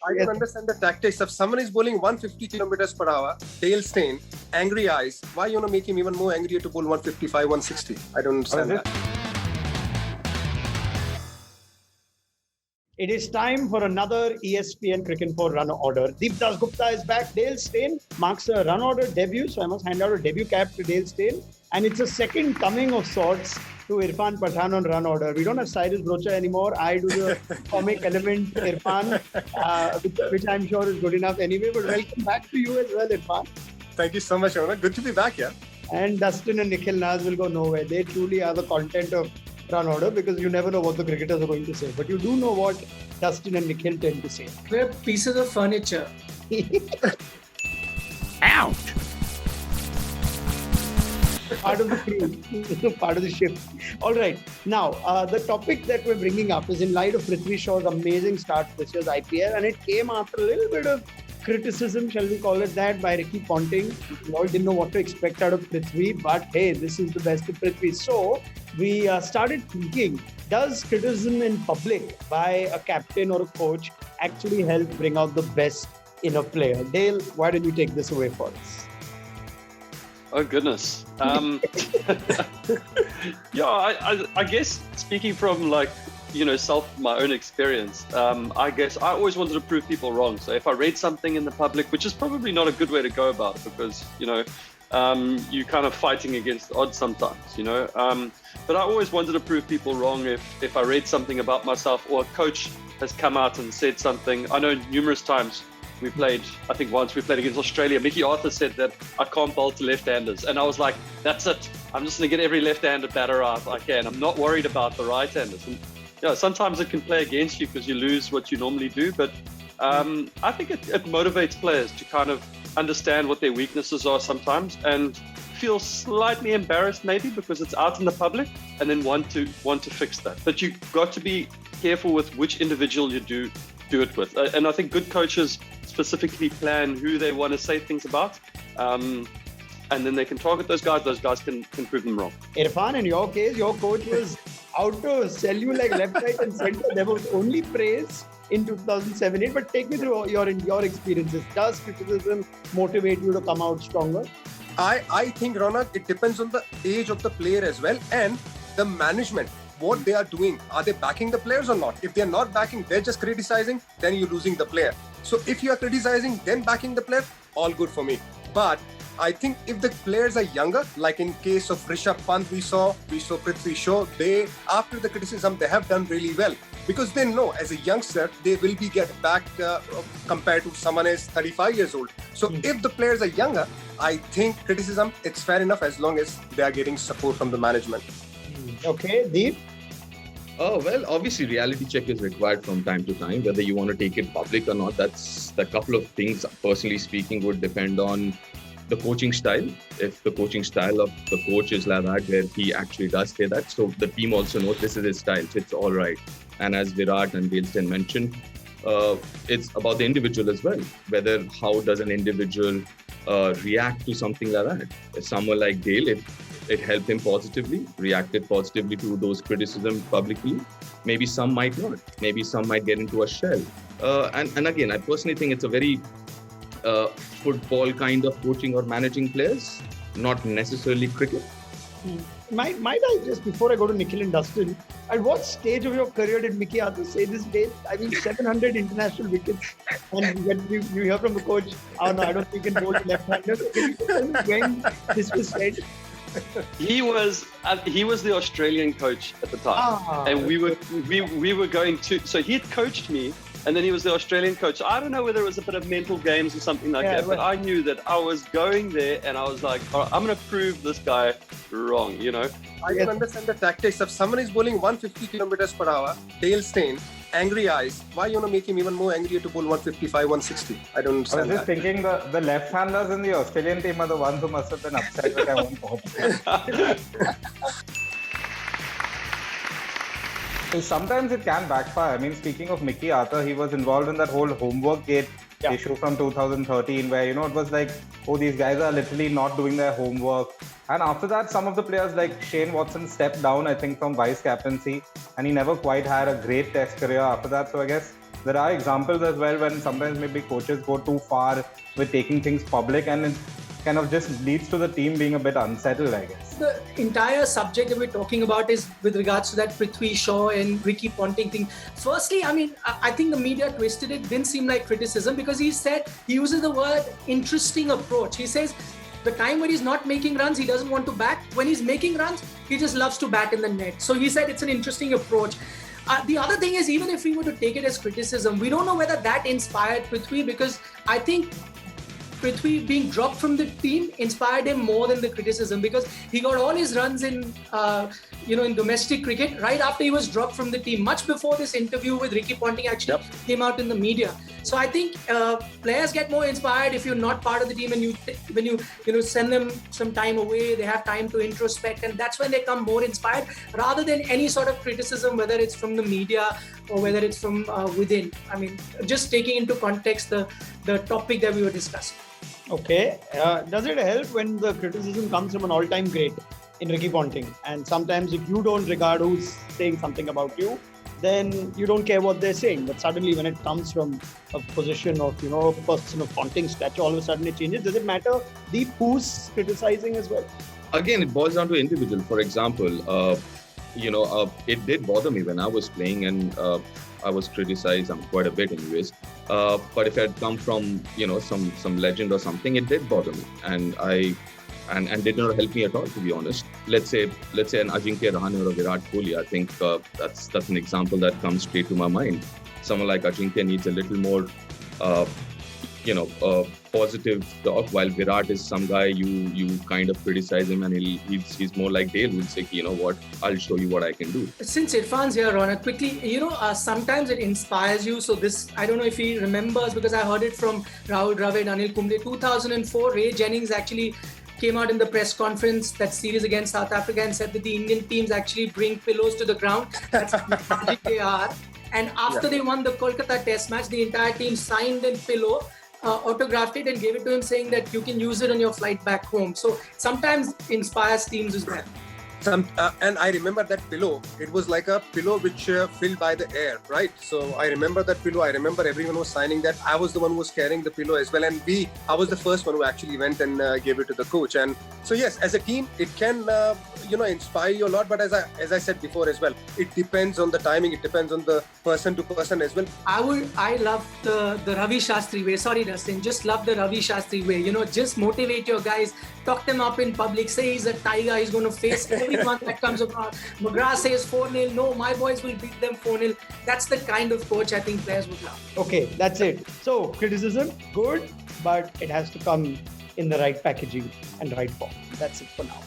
I can understand the tactics. If someone is bowling 150 kilometers per hour, tail Steyn, angry eyes, why you want to make him even more angrier to bowl 155, 160? I don't understand that. It is time for another ESPN Cricinfo run order. Dasgupta is back. Dale Steyn marks a run order debut, so I must hand out a debut cap to Dale Steyn. And it's a second coming of sorts to Irfan Pathan on run order. We don't have Cyrus Brocha anymore. I do the comic element, Irfan, which I'm sure is good enough anyway. But welcome back to you as well, Irfan. Thank you so much, Anna. Good to be back, yeah. And Dustin and Nikhil Naz will go nowhere. They truly are the content of run order because you never know what the cricketers are going to say. But you do know what Dustin and Nikhil tend to say. We're pieces of furniture. Out! Part of the crew, part of the ship. All right. Now, the topic that we're bringing up is in light of Prithvi Shaw's amazing start to this year's IPL, and it came after a little bit of criticism, shall we call it that, by Ricky Ponting. We all didn't know what to expect out of Prithvi, but hey, this is the best of Prithvi. So, we started thinking, does criticism in public by a captain or a coach actually help bring out the best in a player? Dale, why don't you take this away for us? Oh, goodness. Yeah, I guess speaking from my own experience, I guess I always wanted to prove people wrong. So if I read something in the public, which is probably not a good way to go about it because, you're kind of fighting against the odds sometimes, but I always wanted to prove people wrong if I read something about myself or a coach has come out and said something. I know numerous times once we played against Australia, Mickey Arthur said that I can't bowl to left-handers. And I was like, that's it. I'm just going to get every left-handed batter out I can. I'm not worried about the right-handers. And, sometimes it can play against you because you lose what you normally do. But I think it motivates players to kind of understand what their weaknesses are sometimes and feel slightly embarrassed maybe because it's out in the public and then want to fix that. But you've got to be careful with which individual you do it with. And I think good coaches specifically plan who they want to say things about. And then they can target those guys. Those guys can prove them wrong. Irfan, in your case, your coach was out to sell you like left, right and center. There was only praise in 2007-8. But take me through your experiences. Does criticism motivate you to come out stronger? I think, Ronak, it depends on the age of the player as well and the management. What they are doing. Are they backing the players or not? If they're not backing, they're just criticizing, then you're losing the player. So if you are criticizing, then backing the player, all good for me. But I think if the players are younger, like in case of Rishabh Pant, we saw Prithvi Shaw, they, after the criticism, they have done really well. Because they know as a youngster, they will be get backed compared to someone is 35 years old. So if the players are younger, I think criticism, it's fair enough as long as they are getting support from the management. Okay, Deep? Oh, well, obviously reality check is required from time to time, whether you want to take it public or not. That's the couple of things, personally speaking, would depend on the coaching style. If the coaching style of the coach is like that, where he actually does say that. So the team also knows this is his style, so it's all right. And as Virat and Dale Steyn mentioned, it's about the individual as well. How does an individual react to something like that? If someone like Dale, if it helped him positively, reacted positively to those criticisms publicly, maybe some might not. Maybe some might get into a shell. And again, I personally think it's a very football kind of coaching or managing players, not necessarily cricket. Might I just, before I go to Nikhil and Dustin, at what stage of your career did Mickey Arthur say this, Dale? I mean, 700 international wickets, and you hear from the coach, oh no, I don't think you can bowl left-handers. Can you tell me when this was said? He was the Australian coach at the time, and we were going to. So he had coached me, and then he was the Australian coach. I don't know whether it was a bit of mental games or something like that, but I knew that I was going there, and I was like, all right, I'm going to prove this guy wrong. I can understand the tactics. If someone is bowling 150 kilometers per hour, tail Steyn, angry eyes, why you want to make him even more angrier to bowl 155, 160? I don't understand. I was just thinking the left-handers in the Australian team are the ones who must have been upset with their own coach. So sometimes it can backfire. I mean, speaking of Mickey Arthur, he was involved in that whole homework gate issue from 2013 where, it was like, oh, these guys are literally not doing their homework. And after that, some of the players like Shane Watson stepped down, I think, from vice captaincy, and he never quite had a great test career after that. So I guess there are examples as well when sometimes maybe coaches go too far with taking things public, and it kind of just leads to the team being a bit unsettled, I guess. The entire subject that we're talking about is with regards to that Prithvi Shaw and Ricky Ponting thing. Firstly, I mean, I think the media twisted it, didn't seem like criticism, because he uses the word interesting approach. He says the time when he's not making runs, he doesn't want to bat. When he's making runs, he just loves to bat in the net. So he said it's an interesting approach. The other thing is, even if we were to take it as criticism, we don't know whether that inspired Prithvi, because I think Prithvi being dropped from the team inspired him more than the criticism, because he got all his runs in domestic cricket right after he was dropped from the team, much before this interview with Ricky Ponting actually came out in the media. So I think players get more inspired if you're not part of the team, and when you send them some time away, they have time to introspect, and that's when they come more inspired, rather than any sort of criticism, whether it's from the media or whether it's from within. I mean, just taking into context the topic that we were discussing. Okay. Does it help when the criticism comes from an all-time great in Ricky Ponting? And sometimes if you don't regard who's saying something about you, then you don't care what they're saying. But suddenly when it comes from a position of, a person of Ponting's stature, all of a sudden it changes. Does it matter who's criticizing as well? Again, it boils down to individual. For example, it did bother me when I was playing, and I was criticized quite a bit anyways. But if it had come from, some legend or something, it did bother me. And did not help me at all, to be honest. Let's say an Ajinkya Rahane or a Virat Kohli. I think that's an example that comes straight to my mind. Someone like Ajinkya needs a little more, positive talk, while Virat is some guy you kind of criticize him, and he's more like Dale, who'll say, you know what, I'll show you what I can do. Since Irfan's here, Ronak, quickly, sometimes it inspires you. So this, I don't know if he remembers, because I heard it from Rahul Dravid, Anil Kumble. 2004, Ray Jennings actually came out in the press conference, that series against South Africa, and said that the Indian teams actually bring pillows to the ground. That's how magic they are. And after they won the Kolkata Test match, the entire team signed a pillow, autographed it, and gave it to him, saying that you can use it on your flight back home. So sometimes inspires teams as well. And I remember that pillow. It was like a pillow which filled by the air, right? So I remember that pillow. I remember everyone was signing that. I was the one who was carrying the pillow as well. And I was the first one who actually went and gave it to the coach. And so yes, as a team, it can inspire you a lot. But as I said before as well, it depends on the timing. It depends on the person to person as well. I love the Ravi Shastri way. Sorry, Dustin. Just love the Ravi Shastri way. Just motivate your guys. Talk them up in public. Say he's a tiger. He's going to face everyone that comes across. McGrath says 4-0. No, my boys will beat them 4-0. That's the kind of coach I think players would love. Okay, that's it. So criticism, good, but it has to come in the right packaging and right form. That's it for now.